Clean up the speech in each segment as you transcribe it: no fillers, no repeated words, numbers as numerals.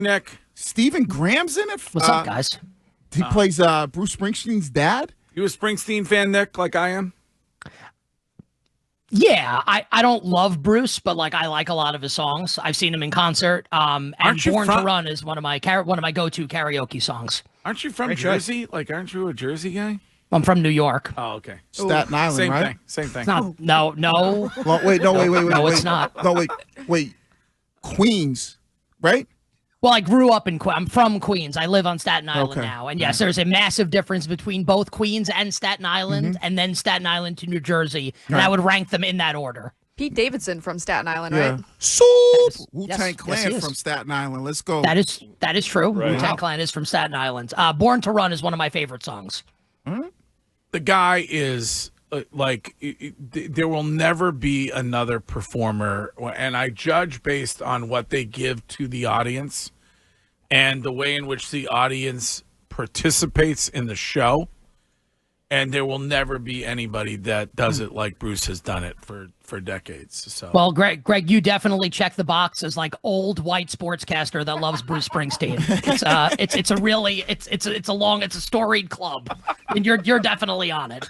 Nick. Stephen Graham's in it. What's up, guys? He plays Bruce Springsteen's dad. You a Springsteen fan, Nick, like I am? Yeah, I don't love Bruce, but like I like a lot of his songs. I've seen him in concert. And Born to Run is one of my go-to karaoke songs. Aren't you from Jersey? Like, aren't you a Jersey guy? I'm from New York. Oh, okay. Staten Island, Same right? thing. Same thing. It's not. No. Well, wait. No, it's not. No, wait. Queens, right? Well, I grew up in Queens. I'm from Queens. I live on Staten Island Okay. now. And yes, there's a massive difference between both Queens and Staten Island, and then Staten Island to New Jersey. And I would rank them in that order. Pete Davidson from Staten Island, right? Soup. Yes. Wu-Tang Clan from Staten Island. Let's go. That is true. Right. Wu-Tang Clan is from Staten Island. Born to Run is one of my favorite songs. The guy is there will never be another performer, and I judge based on what they give to the audience and the way in which the audience participates in the show. And there will never be anybody that does it like Bruce has done it for decades. So, well, Greg, you definitely check the box as like old white sportscaster that loves Bruce Springsteen. It's a storied club, and you're definitely on it.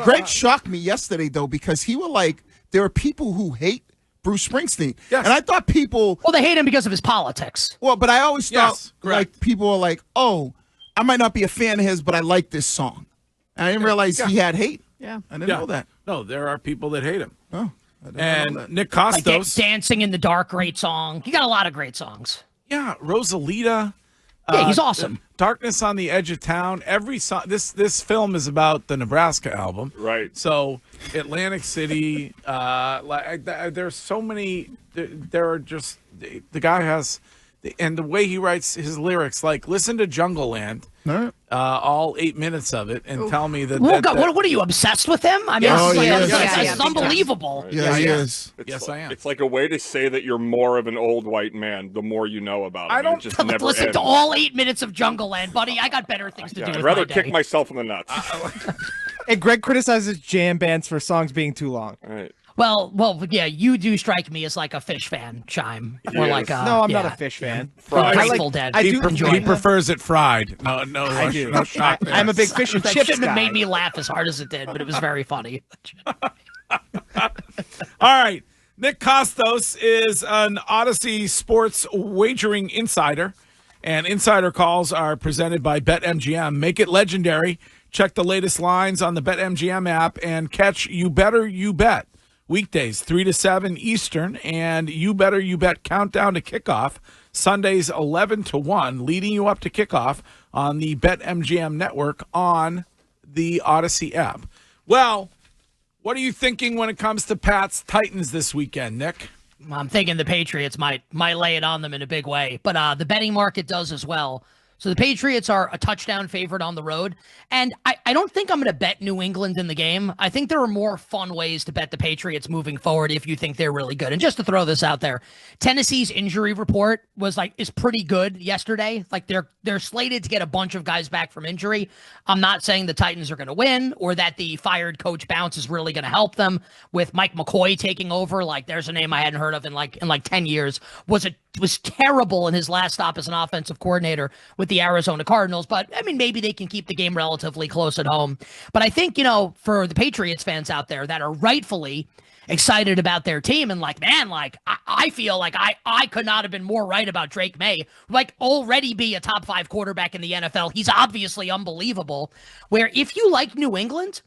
Greg shocked me yesterday though because he was like, there are people who hate Bruce Springsteen, and I thought people. Well, they hate him because of his politics. Well, but I always thought like people were like, oh, I might not be a fan of his, but I like this song. I didn't realize he had hate. Yeah. I didn't know that. No, there are people that hate him. Oh, and Nick Kostos. Like Dancing in the Dark, great song. He got a lot of great songs. Yeah, Rosalita. Yeah, he's awesome. Darkness on the Edge of Town. Every song. This film is about the Nebraska album. Right. So Atlantic City. There's so many. There are just the guy has, and the way he writes his lyrics. Like listen to Jungle Land. All 8 minutes of it, and tell me that. What are you, obsessed with him? I mean, it's unbelievable. Right. Yeah, he is. Yes, I am. It's like a way to say that you're more of an old white man the more you know about him. I don't it just never listen ends. to all 8 minutes of Jungle Land, buddy. I got better things to do. I'd rather kick myself in the nuts. And Greg criticizes jam bands for songs being too long. All right. Well, yeah, you do strike me as like a Fish fan, Chime. Or like no, I'm not a Fish fan. Grateful Dead. He prefers it fried. No, I do. No shock there. I'm a big fish and That chips shouldn't have guy. made me laugh as hard as it did, but it was very funny. All right. Nick Kostos is an Odyssey sports wagering insider, and insider calls are presented by BetMGM. Make it legendary. Check the latest lines on the BetMGM app and catch You Better You Bet. Weekdays, 3 to 7 Eastern, and You Better You Bet countdown to kickoff. Sundays, 11 to 1, leading you up to kickoff on the BetMGM network on the Odyssey app. Well, what are you thinking when it comes to Pat's Titans this weekend, Nick? I'm thinking the Patriots might lay it on them in a big way, but the betting market does as well. So the Patriots are a touchdown favorite on the road. And I don't think I'm going to bet New England in the game. I think there are more fun ways to bet the Patriots moving forward if you think they're really good. And just to throw this out there, Tennessee's injury report is pretty good yesterday. Like they're slated to get a bunch of guys back from injury. I'm not saying the Titans are going to win or that the fired coach bounce is really going to help them with Mike McCoy taking over. Like there's a name I hadn't heard of in 10 years. Was terrible in his last stop as an offensive coordinator with the Arizona Cardinals. But I mean, maybe they can keep the game relatively close at home. But I think, for the Patriots fans out there that are rightfully excited about their team and I feel like I could not have been more right about Drake Maye, already be a top 5 quarterback in the NFL. He's obviously unbelievable. Where if you like New England,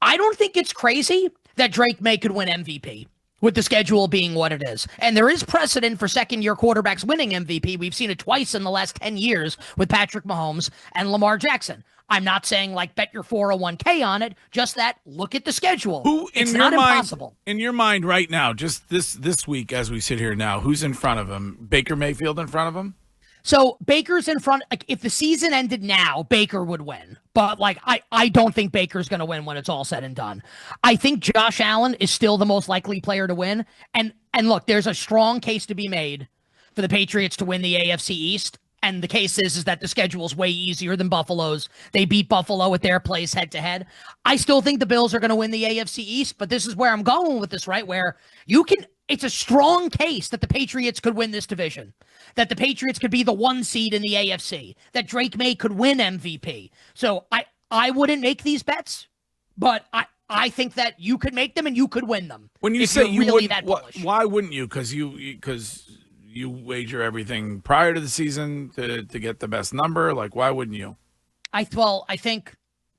I don't think it's crazy that Drake Maye could win MVP. With the schedule being what it is. And there is precedent for second-year quarterbacks winning MVP. We've seen it twice in the last 10 years with Patrick Mahomes and Lamar Jackson. I'm not saying bet your 401k on it, just that look at the schedule. It's not impossible. In your mind right now, just this week as we sit here now, who's in front of him? Baker Mayfield in front of him? So Baker's in front. If the season ended now, Baker would win. But I don't think Baker's going to win when it's all said and done. I think Josh Allen is still the most likely player to win. And look, there's a strong case to be made for the Patriots to win the AFC East. And the case is that the schedule's way easier than Buffalo's. They beat Buffalo at their place head-to-head. I still think the Bills are going to win the AFC East, but this is where I'm going with this, right? Where it's a strong case that the Patriots could win this division, that the Patriots could be the 1 seed in the AFC, that Drake Maye could win MVP. So I wouldn't make these bets, but I think that you could make them and you could win them. When you say you really wouldn't, why wouldn't you? Because you wager everything prior to the season to get the best number. Like, why wouldn't you? I think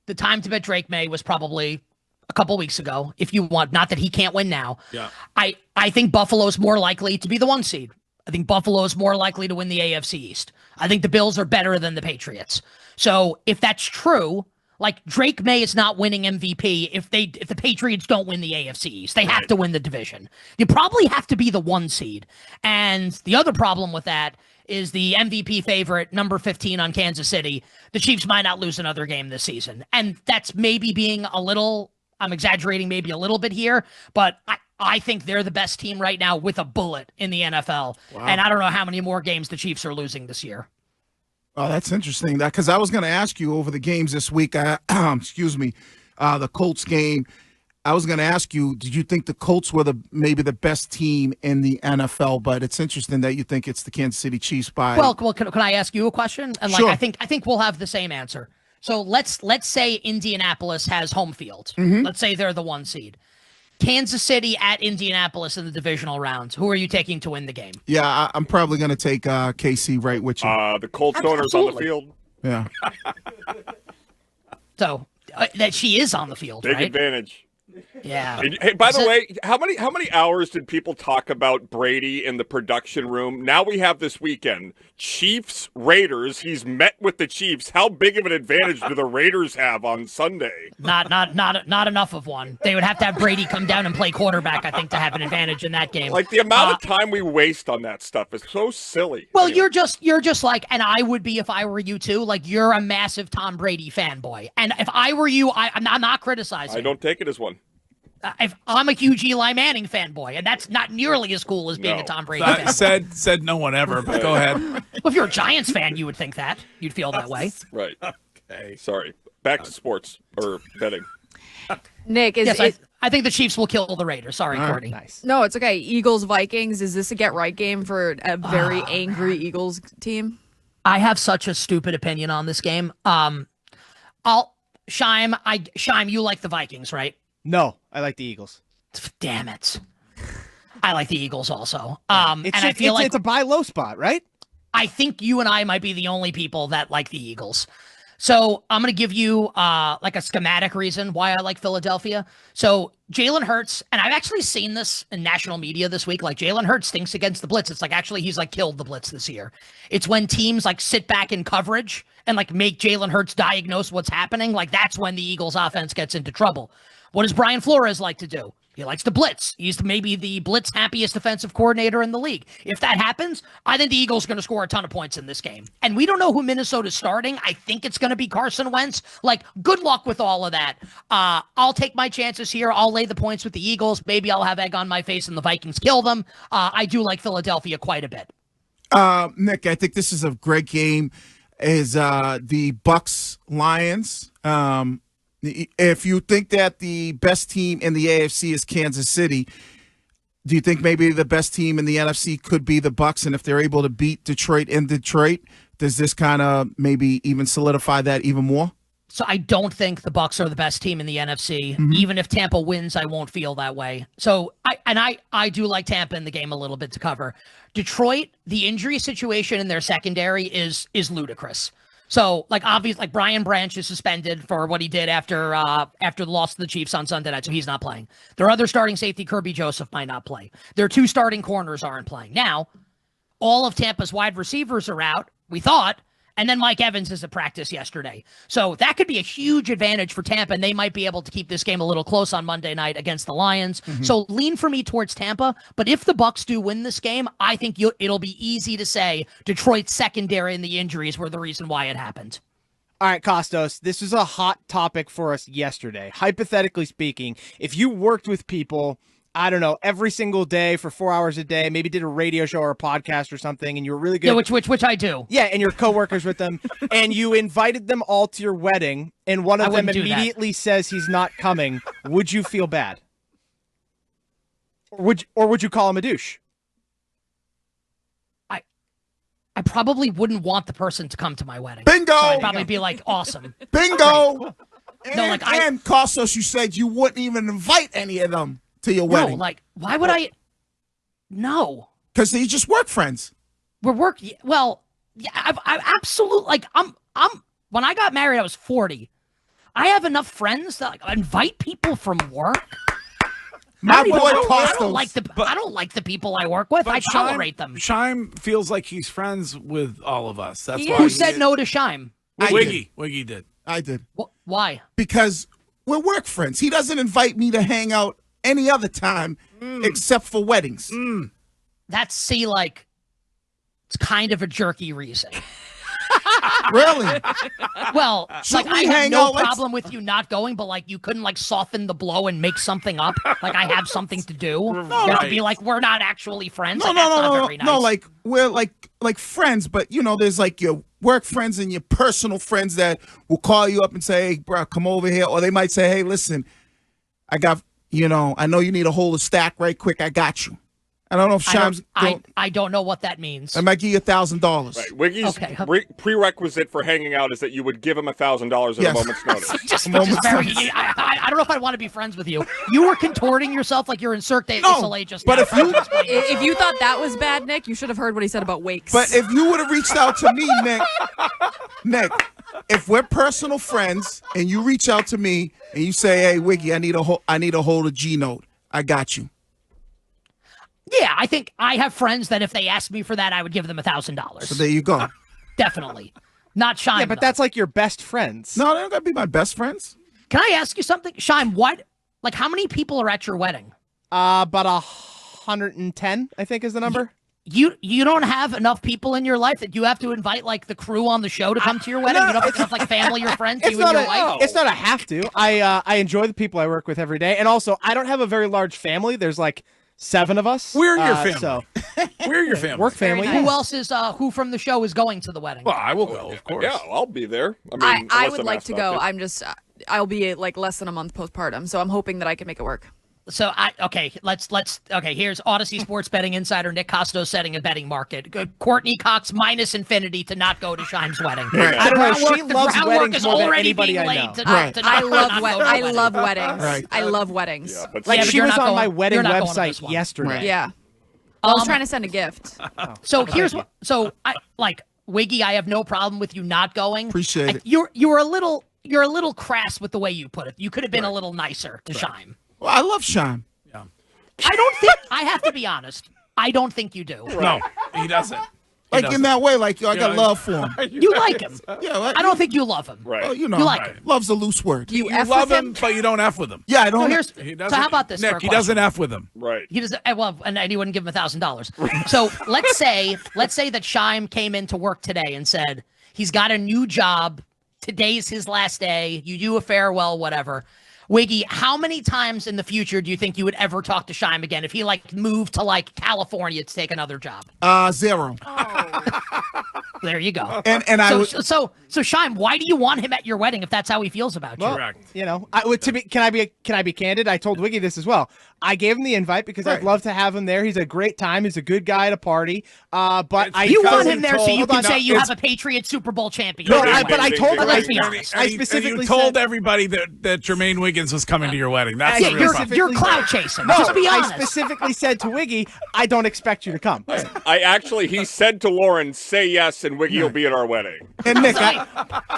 the time to bet Drake Maye was probably a couple weeks ago. If you want, not that he can't win now. Yeah. I think Buffalo's more likely to be the 1 seed. I think Buffalo's more likely to win the AFC East. I think the Bills are better than the Patriots. So if that's true, like Drake Maye is not winning MVP if the Patriots don't win the AFC East. They have to win the division. You probably have to be the 1 seed. And the other problem with that is the MVP favorite, number 15 on Kansas City. The Chiefs might not lose another game this season. And that's maybe being I'm exaggerating maybe a little bit here, but I think they're the best team right now with a bullet in the NFL. Wow. And I don't know how many more games the Chiefs are losing this year. Oh, that's interesting. Because I was going to ask you over the games this week, the Colts game, I was going to ask you, did you think the Colts were maybe the best team in the NFL? But it's interesting that you think it's the Kansas City Chiefs by. Well, can I ask you a question? And sure. I think we'll have the same answer. So let's say Indianapolis has home field. Mm-hmm. Let's say they're the 1 seed. Kansas City at Indianapolis in the divisional rounds. Who are you taking to win the game? Yeah, I'm probably going to take KC right with you. The Colts owner's on the field. Yeah. So that she is on the field, Big right? advantage. Yeah. Hey, by the way, how many hours did people talk about Brady in the production room? Now we have this weekend. Chiefs, Raiders. He's met with the Chiefs. How big of an advantage do the Raiders have on Sunday? Not enough of one. They would have to have Brady come down and play quarterback, I think, to have an advantage in that game. Like the amount of time we waste on that stuff is so silly. Well, anyway. you're just like, and I would be if I were you too. Like you're a massive Tom Brady fanboy, and if I were you, I'm not criticizing. I don't take it as one. If I'm a huge Eli Manning fanboy, and that's not nearly as cool as being a Tom Brady fan. Said no one ever, but go ahead. Well, if you're a Giants fan, you would think that. You'd feel that way. Right. Okay. Sorry. Back to sports or betting. Nick, I think the Chiefs will kill the Raiders. Sorry, Courtney. Nice. No, it's okay. Eagles, Vikings. Is this a get-right game for a very angry Eagles team? I have such a stupid opinion on this game. Shime, you like the Vikings, right? No, I like the Eagles. Damn it. I like the Eagles also. It's a buy low spot, right? I think you and I might be the only people that like the Eagles. So I'm going to give you like a schematic reason why I like Philadelphia. So Jalen Hurts, and I've actually seen this in national media this week, like Jalen Hurts thinks against the blitz. It's like actually he's like killed the blitz this year. It's when teams like sit back in coverage and like make Jalen Hurts diagnose what's happening. Like that's when the Eagles offense gets into trouble. What does Brian Flores like to do? He likes to blitz. He's maybe the blitz happiest defensive coordinator in the league. If that happens, I think the Eagles are going to score a ton of points in this game. And we don't know who Minnesota's starting. I think it's going to be Carson Wentz. Like, good luck with all of that. I'll take my chances here. I'll lay the points with the Eagles. Maybe I'll have egg on my face and the Vikings kill them. I do like Philadelphia quite a bit. Nick, I think this is a great game. Is the Bucks-Lions. If you think that the best team in the AFC is Kansas City, do you think maybe the best team in the NFC could be the Bucks? And if they're able to beat Detroit in Detroit, does this kind of maybe even solidify that even more? So I don't think the Bucks are the best team in the NFC. Mm-hmm. Even if Tampa wins, I won't feel that way. So I do like Tampa in the game a little bit to cover. Detroit, the injury situation in their secondary is ludicrous. So, like, obviously, like Brian Branch is suspended for what he did after the loss to the Chiefs on Sunday night, so he's not playing. Their other starting safety, Kirby Joseph, might not play. Their 2 starting corners aren't playing. Now, all of Tampa's wide receivers are out, we thought, and then Mike Evans is at practice yesterday. So that could be a huge advantage for Tampa, and they might be able to keep this game a little close on Monday night against the Lions. Mm-hmm. So lean for me towards Tampa, but if the Bucks do win this game, I think it'll be easy to say Detroit's secondary and the injuries were the reason why it happened. All right, Kostos, this was a hot topic for us yesterday. Hypothetically speaking, if you worked with people I don't know, every single day for 4 hours a day, maybe did a radio show or a podcast or something, and you were really good. Yeah, which I do. Yeah, and your coworkers with them, and you invited them all to your wedding, and one of them immediately says he's not coming, would you feel bad? Or would you call him a douche? I probably wouldn't want the person to come to my wedding. Bingo! So I'd probably be like, awesome. Bingo! Right. And Kostos, you said you wouldn't even invite any of them to your wedding. No, like, why would I? No. Because they just work friends. We're working. Well, yeah, I absolutely, like, when I got married, I was 40. I have enough friends that like, invite people from work. My boy I Kostos. don't like the people I work with. I tolerate them. Shime feels like he's friends with all of us. That's why. Who said no to Shime? Wiggy did. I did. Why? Because we're work friends. He doesn't invite me to hang out any other time except for weddings. That's, like, it's kind of a jerky reason. Really? Well, Should like, we I have hang no out? Let's- problem with you not going, but, like, you couldn't, like, soften the blow and make something up. Like, I have something to do. You have to be like, we're not actually friends. Like, that's not very nice. No, like, we're like friends, but, you know, there's, like, your work friends and your personal friends that will call you up and say, hey, bro, come over here. Or they might say, hey, listen, I got, I know you need a hold of stack right quick. I got you. I don't know if Shime's... I don't know what that means. I might give you $1,000. Right. Wiggy's prerequisite for hanging out is that you would give him $1,000 at a moment's notice. Which is very, I don't know if I'd want to be friends with you. You were contorting yourself like you're in Cirque du Soleil just but now. If you thought that was bad, Nick, you should have heard what he said about wakes. But if you would have reached out to me, Nick, if we're personal friends and you reach out to me and you say, hey, Wiggy, I need a hold of G-Note, I got you. Yeah, I think I have friends that if they asked me for that, I would give them $1,000. So there you go. Definitely. Not Shime. Yeah, but that's like your best friends. No, they don't gotta be my best friends. Can I ask you something? Shime, how many people are at your wedding? About 110, I think is the number. You don't have enough people in your life that you have to invite like the crew on the show to come to your wedding? You don't have enough like family or friends, you and your wife? It's not a have to. I enjoy the people I work with every day. And also, I don't have a very large family. There's like 7 of us. We're your family. So we're your family. Work family. Who else is who from the show is going to the wedding? Well, I will go, of course. Yeah, I'll be there. I mean, I would like to go. I'll be like less than a month postpartum, so I'm hoping that I can make it work. So here's Odyssey Sports Betting Insider Nick Kostos setting a betting market. Courtney Cox minus infinity to not go to Shime's wedding. Right. I don't know. She loves weddings is more than already anybody being I laid know. to Right. to not I love go to weddings. Right. I love weddings. Yeah, but Like but she you're was not on my going- wedding you're not going to this website one. yesterday. Right. Yeah. I was trying to send a gift. So here's what. So I like Wiggy. I have no problem with you not going. Appreciate it. You're a little crass with the way you put it. You could have been a little nicer to Shime. Well, I love Shime. I don't think. I have to be honest. I don't think you do. No, he doesn't. Like in that way, like I got love for him. You like him. Yeah, like, I don't think you love him. Right. well, you know, You like him. love's a loose word. You You F Love with him, but you don't F with him. Yeah, I So don't. here's. He So doesn't. how about this? for a Nick, he doesn't question? F with him. Right. He doesn't. Well, and he wouldn't give him $1,000. So let's say that Shime came into work today and said he's got a new job. Today's his last day. You do a farewell, whatever. Wiggy, how many times in the future do you think you would ever talk to Shime again if he like moved to like California to take another job? 0. There you go. And I would. So Shime, why do you want him at your wedding if that's how he feels about you? Well, Correct. you know, can I be candid? I told Wiggy this as well. I gave him the invite because I'd love to have him there. He's a great time. He's a good guy at a party. But You want Because him there so you hold can on, say you it's- have a Patriots Super Bowl champion. No, Right. but I told him. Let's be And honest. I you specifically told said, everybody that Jermaine Wiggins was coming to your wedding. That's Yeah, the real specifically- you're cloud chasing. No, Just be I honest. specifically said to Wiggy, I don't expect you to come. He said to Lauren, say yes, and Wiggy will be at our wedding. And Nick,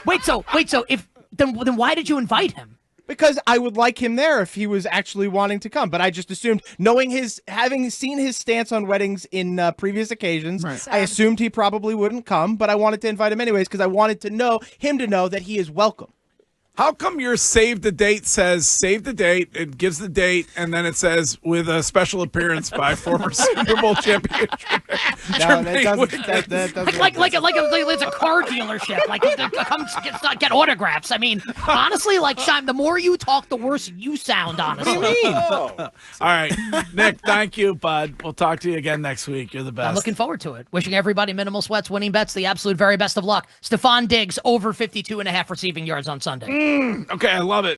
Wait, so if then why did you invite him? Because I would like him there if he was actually wanting to come. But I just assumed, having seen his stance on weddings in previous occasions, Right. I assumed he probably wouldn't come. But I wanted to invite him anyways because I wanted to know him to know that he is welcome. How come your save the date says save the date? It gives the date, and then it says with a special appearance by former Super Bowl champion. No, that doesn't. That doesn't Like it's a car dealership. Like come get autographs. I mean, honestly, like Shime, the more you talk, the worse you sound. Honestly. What do you mean? All right, Nick. Thank you, bud. We'll talk to you again next week. You're the best. I'm looking forward to it. Wishing everybody minimal sweats, winning bets, the absolute very best of luck. Stephon Diggs over 52.5 receiving yards on Sunday. Okay, I love it.